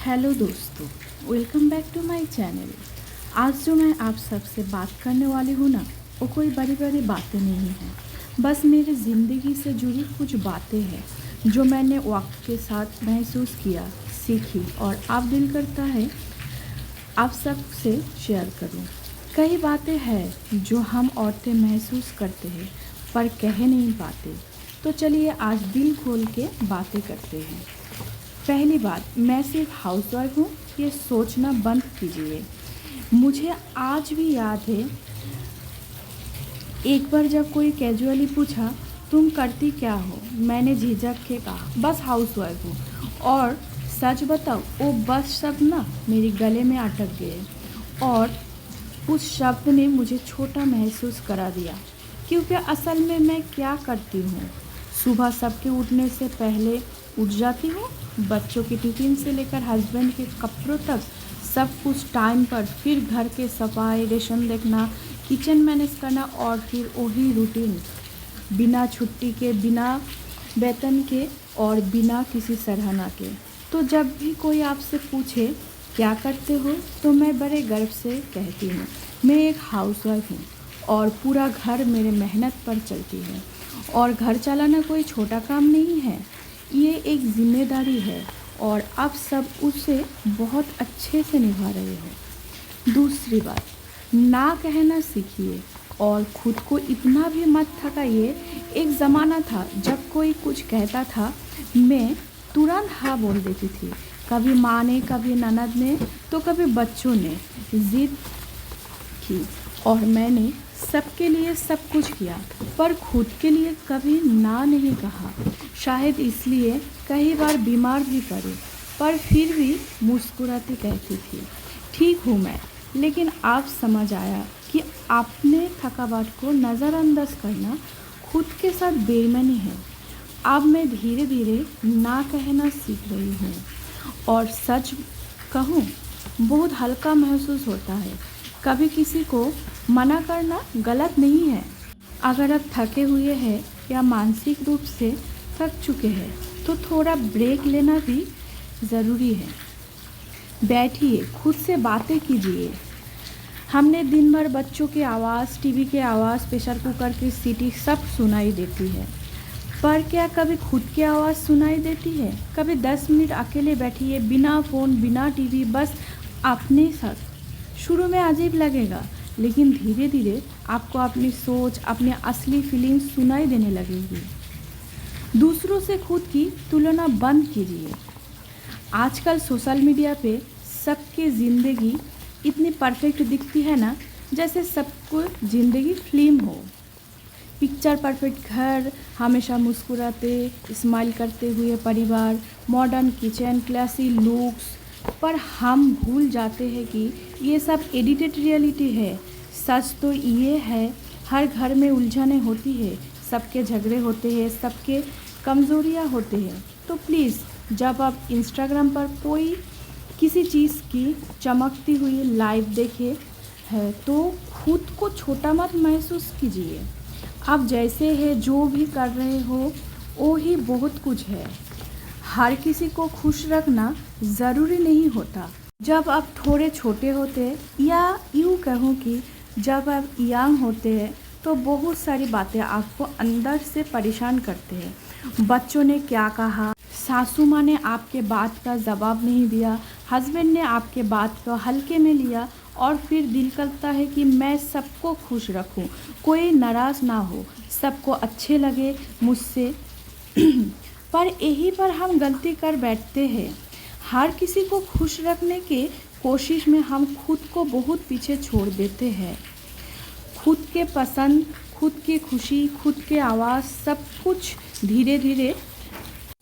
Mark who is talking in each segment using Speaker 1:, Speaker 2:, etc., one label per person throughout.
Speaker 1: Hello दोस्तों, welcome back to my channel. आज जो मैं आप सबसे बात करने वाली हूँ ना, वो कोई बड़ी बड़ी बातें नहीं हैं, बस मेरी ज़िंदगी से जुड़ी कुछ बातें हैं जो मैंने वक्त के साथ महसूस किया, सीखी और अब दिल करता है आप सबसे शेयर करूँ। कई बातें हैं जो हम औरतें महसूस करते हैं पर कह नहीं पाते, तो चलिए आज दिल खोल के बातें करते हैं। पहली बात, मैं सिर्फ हाउसवाइफ हूँ, ये सोचना बंद कीजिए। मुझे आज भी याद है, एक बार जब कोई कैजुअली पूछा तुम करती क्या हो, मैंने झिझक के कहा बस हाउसवाइफ हूँ। और सच बताओ, वो बस शब्द ना मेरे गले में अटक गए और उस शब्द ने मुझे छोटा महसूस करा दिया। क्योंकि असल में मैं क्या करती हूँ, सुबह सबके उठने से पहले उठ जाती हूँ, बच्चों की टिफ़िन से लेकर हस्बैंड के कपड़ों तक सब कुछ टाइम पर, फिर घर के सफाई, रेशन देखना, किचन मैनेज करना और फिर वही रूटीन, बिना छुट्टी के, बिना वेतन के और बिना किसी सराहना के। तो जब भी कोई आपसे पूछे क्या करते हो, तो मैं बड़े गर्व से कहती हूँ मैं एक हाउसवाइफ हूँ और पूरा घर मेरे मेहनत पर चलती है। और घर चलाना कोई छोटा काम नहीं है, ये एक जिम्मेदारी है और आप सब उसे बहुत अच्छे से निभा रहे हो। दूसरी बात, ना कहना सीखिए और खुद को इतना भी मत थकाइए। एक ज़माना था जब कोई कुछ कहता था, मैं तुरंत हाँ बोल देती थी। कभी माँ ने, कभी ननद ने, तो कभी बच्चों ने जिद की और मैंने सबके लिए सब कुछ किया, पर खुद के लिए कभी ना नहीं कहा। शायद इसलिए कई बार बीमार भी पड़ी, पर फिर भी मुस्कुराती कहती थी ठीक हूँ मैं। लेकिन आप समझ आया कि अपने थकावट को नज़रअंदाज करना खुद के साथ बेईमानी है। अब मैं धीरे धीरे ना कहना सीख रही हूँ और सच कहूँ, बहुत हल्का महसूस होता है। कभी किसी को मना करना गलत नहीं है। अगर आप थके हुए हैं या मानसिक रूप से थक चुके हैं, तो थोड़ा ब्रेक लेना भी ज़रूरी है। बैठिए, खुद से बातें कीजिए। हमने दिन भर बच्चों की आवाज़, टीवी की आवाज़, प्रेशर कुकर की सीटी सब सुनाई देती है, पर क्या कभी खुद की आवाज़ सुनाई देती है? कभी 10 मिनट अकेले बैठिए, बिना फ़ोन, बिना टीवी, बस अपने साथ। शुरू में अजीब लगेगा, लेकिन धीरे धीरे आपको अपनी सोच, अपनी असली फीलिंग्स सुनाई देने लगेगी। दूसरों से खुद की तुलना बंद कीजिए। आजकल सोशल मीडिया पे सबकी ज़िंदगी इतनी परफेक्ट दिखती है ना, जैसे सबको ज़िंदगी फिल्म हो। पिक्चर परफेक्ट घर, हमेशा मुस्कुराते, स्माइल करते हुए परिवार, मॉडर्न किचन, क्लासी लुक्स, पर हम भूल जाते हैं कि ये सब एडिटेड रियलिटी है। सच तो ये है, हर घर में उलझनें होती है, सबके झगड़े होते हैं, सबके कमज़ोरियाँ होते हैं। तो प्लीज़, जब आप इंस्टाग्राम पर कोई किसी चीज़ की चमकती हुई लाइव देखे है, तो खुद को छोटा मत महसूस कीजिए। आप जैसे हैं, जो भी कर रहे हो, वो ही बहुत कुछ है। हर किसी को खुश रखना ज़रूरी नहीं होता। जब आप थोड़े छोटे होते, या यूँ कहूँ कि जब आप यंग होते हैं, तो बहुत सारी बातें आपको अंदर से परेशान करते हैं। बच्चों ने क्या कहा, सासू माँ ने आपके बात का जवाब नहीं दिया, हस्बैंड ने आपके बात को हल्के में लिया, और फिर दिल करता है कि मैं सबको खुश रखूं, कोई नाराज़ ना हो, सबको अच्छे लगे मुझसे। पर यहीं पर हम गलती कर बैठते हैं। हर किसी को खुश रखने के कोशिश में हम खुद को बहुत पीछे छोड़ देते हैं। खुद के पसंद, खुद की खुशी, खुद के आवाज़, सब कुछ धीरे धीरे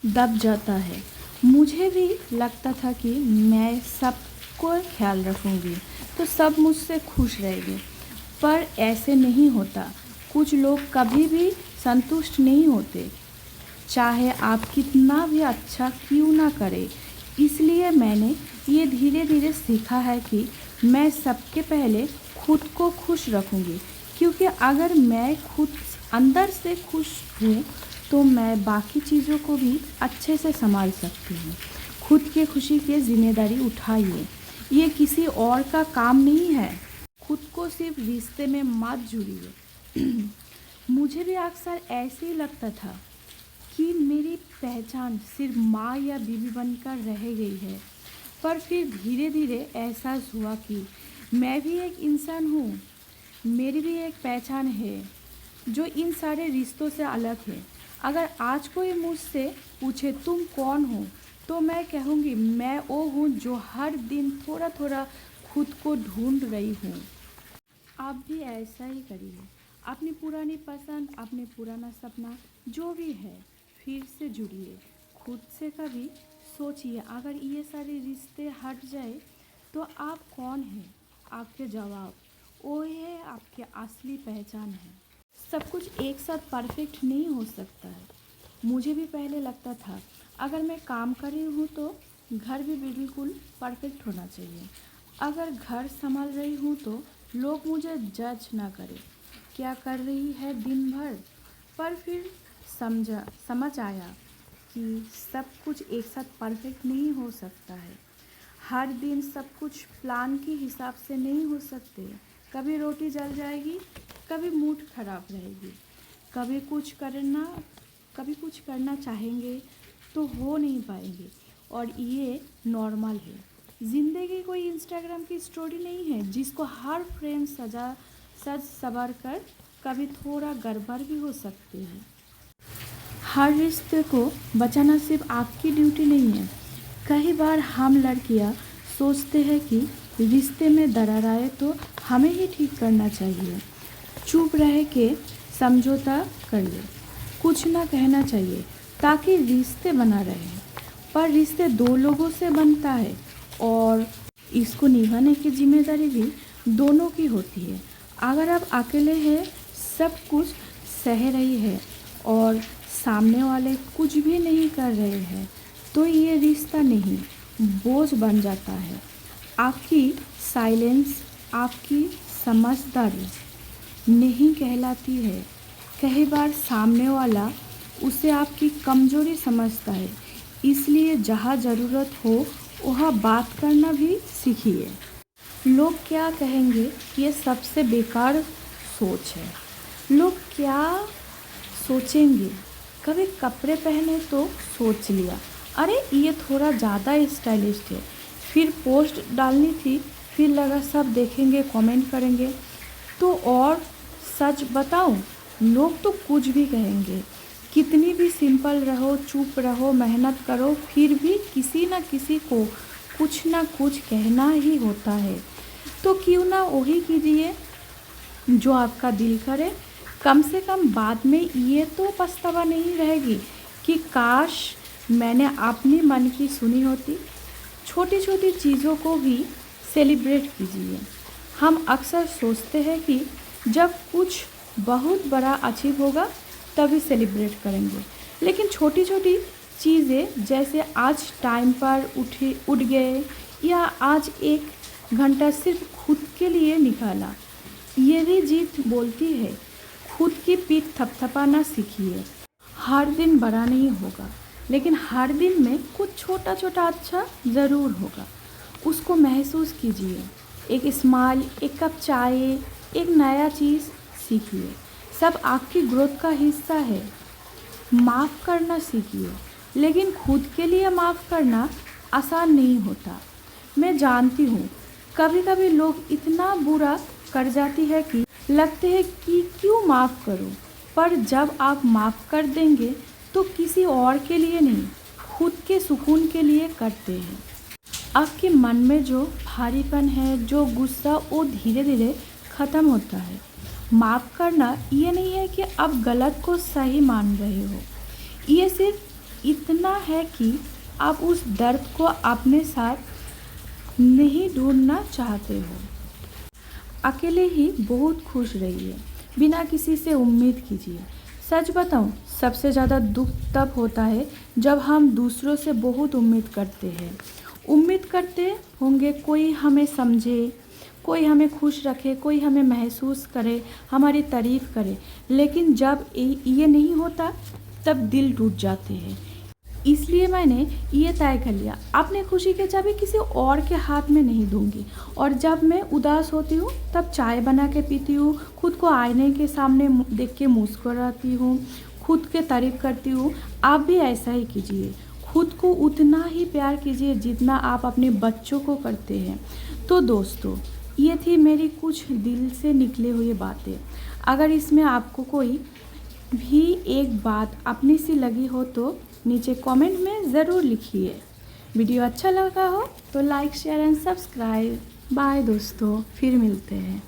Speaker 1: दब जाता है। मुझे भी लगता था कि मैं सबको ख्याल रखूँगी तो सब मुझसे खुश रहेंगे, पर ऐसे नहीं होता। कुछ लोग कभी भी संतुष्ट नहीं होते, चाहे आप कितना भी अच्छा क्यों ना करें। इसलिए मैंने ये धीरे धीरे सीखा है कि मैं सबके पहले खुद को खुश रखूँगी, क्योंकि अगर मैं खुद अंदर से खुश हूँ, तो मैं बाकी चीज़ों को भी अच्छे से संभाल सकती हूँ। खुद के खुशी की जिम्मेदारी उठाइए। ये किसी और का काम नहीं है। खुद को सिर्फ रिश्ते में मत जुड़िए। मुझे भी अक्सर ऐसे ही लगता था कि मेरी पहचान सिर्फ माँ या बीवी बनकर रह गई है। पर फिर धीरे धीरे एहसास हुआ कि मैं भी एक इंसान हूँ। मेरी भी एक पहचान है जो इन सारे रिश्तों से अलग है। अगर आज कोई मुझसे पूछे तुम कौन हो, तो मैं कहूँगी मैं वो हूँ जो हर दिन थोड़ा थोड़ा खुद को ढूंढ रही हूँ। आप भी ऐसा ही करिए। अपनी पुरानी पसंद, अपने पुराना सपना जो भी है, फिर से जुड़िए। खुद से कभी सोचिए, अगर ये सारे रिश्ते हट जाए तो आप कौन हैं? आपके जवाब वो है आपकी असली पहचान है। सब कुछ एक साथ परफेक्ट नहीं हो सकता है। मुझे भी पहले लगता था अगर मैं काम कर रही हूँ तो घर भी बिल्कुल परफेक्ट होना चाहिए। अगर घर संभाल रही हूँ तो लोग मुझे जज ना करें, क्या कर रही है दिन भर। पर फिर समझ आया कि सब कुछ एक साथ परफेक्ट नहीं हो सकता है। हर दिन सब कुछ प्लान के हिसाब से नहीं हो सकते। कभी रोटी जल जाएगी, कभी मूड खराब रहेगी, कभी कुछ करना चाहेंगे तो हो नहीं पाएंगे, और ये नॉर्मल है। ज़िंदगी कोई इंस्टाग्राम की स्टोरी नहीं है जिसको हर फ्रेम सज सवर कर कभी थोड़ा गड़बड़ भी हो सकती है। हर रिश्ते को बचाना सिर्फ आपकी ड्यूटी नहीं है। कई बार हम लड़कियां सोचते हैं कि रिश्ते में दरार आए तो हमें ही ठीक करना चाहिए। चुप रह के समझौता कर ले, कुछ ना कहना चाहिए ताकि रिश्ते बना रहे। पर रिश्ते दो लोगों से बनता है और इसको निभाने की जिम्मेदारी भी दोनों की होती है। अगर आप अकेले हैं, सब कुछ सह रही है और सामने वाले कुछ भी नहीं कर रहे हैं, तो ये रिश्ता नहीं, बोझ बन जाता है। आपकी साइलेंस आपकी समझदारी नहीं कहलाती है। कई बार सामने वाला उसे आपकी कमजोरी समझता है। इसलिए जहाँ ज़रूरत हो वहाँ बात करना भी सीखिए। लोग क्या कहेंगे, ये सबसे बेकार सोच है। लोग क्या सोचेंगे, कभी कपड़े पहने तो सोच लिया, अरे ये थोड़ा ज़्यादा स्टाइलिश है। फिर पोस्ट डालनी थी, फिर लगा सब देखेंगे, कमेंट करेंगे। तो और सच बताऊं, लोग तो कुछ भी कहेंगे। कितनी भी सिंपल रहो, चुप रहो, मेहनत करो, फिर भी किसी न किसी को कुछ ना कुछ कहना ही होता है। तो क्यों ना वही कीजिए जो आपका दिल करे। कम से कम बाद में ये तो पछतावा नहीं रहेगी कि काश मैंने अपनी मन की सुनी होती। छोटी छोटी चीज़ों को भी सेलिब्रेट कीजिए। हम अक्सर सोचते हैं कि जब कुछ बहुत बड़ा अचीव होगा तभी सेलिब्रेट करेंगे, लेकिन छोटी छोटी चीज़ें जैसे आज टाइम पर उठ गए या आज 1 घंटा सिर्फ खुद के लिए निकाला, ये भी जीत बोलती है। खुद की पीठ थपथपाना सीखिए। हर दिन बड़ा नहीं होगा, लेकिन हर दिन में कुछ छोटा छोटा अच्छा ज़रूर होगा। उसको महसूस कीजिए। एक स्माइल, एक कप चाय, एक नया चीज़ सीखिए। सब आपकी ग्रोथ का हिस्सा है। माफ़ करना सीखिए, लेकिन खुद के लिए माफ़ करना आसान नहीं होता। मैं जानती हूँ कभी कभी लोग इतना बुरा कर जाती है कि लगते है कि क्यों माफ़ करूँ। पर जब आप माफ़ कर देंगे तो किसी और के लिए नहीं, खुद के सुकून के लिए करते हैं। आपके मन में जो भारीपन है, जो गुस्सा, वो धीरे धीरे ख़त्म होता है। माफ़ करना ये नहीं है कि आप गलत को सही मान रहे हो। ये सिर्फ इतना है कि आप उस दर्द को अपने साथ नहीं ढूंढना चाहते हो। अकेले ही बहुत खुश रहिए, बिना किसी से उम्मीद कीजिए। सच बताऊं, सबसे ज़्यादा दुख तब होता है जब हम दूसरों से बहुत उम्मीद करते हैं। उम्मीद करते होंगे कोई हमें समझे, कोई हमें खुश रखे, कोई हमें महसूस करे, हमारी तारीफ़ करे। लेकिन जब ये नहीं होता तब दिल टूट जाते हैं। इसलिए मैंने ये तय कर लिया, अपने खुशी की चाबी किसी और के हाथ में नहीं दूंगी। और जब मैं उदास होती हूँ तब चाय बना के पीती हूँ, खुद को आईने के सामने देख के मुस्कुराती हूँ, खुद के तारीफ करती हूँ। आप भी ऐसा ही कीजिए, खुद को उतना ही प्यार कीजिए जितना आप अपने बच्चों को करते हैं। तो दोस्तों, ये थी मेरी कुछ दिल से निकले हुए बातें। अगर इसमें आपको कोई भी एक बात अपनी सी लगी हो तो नीचे कमेंट में ज़रूर लिखिए। वीडियो अच्छा लगा हो तो like share and subscribe. Bye दोस्तों, फिर मिलते हैं।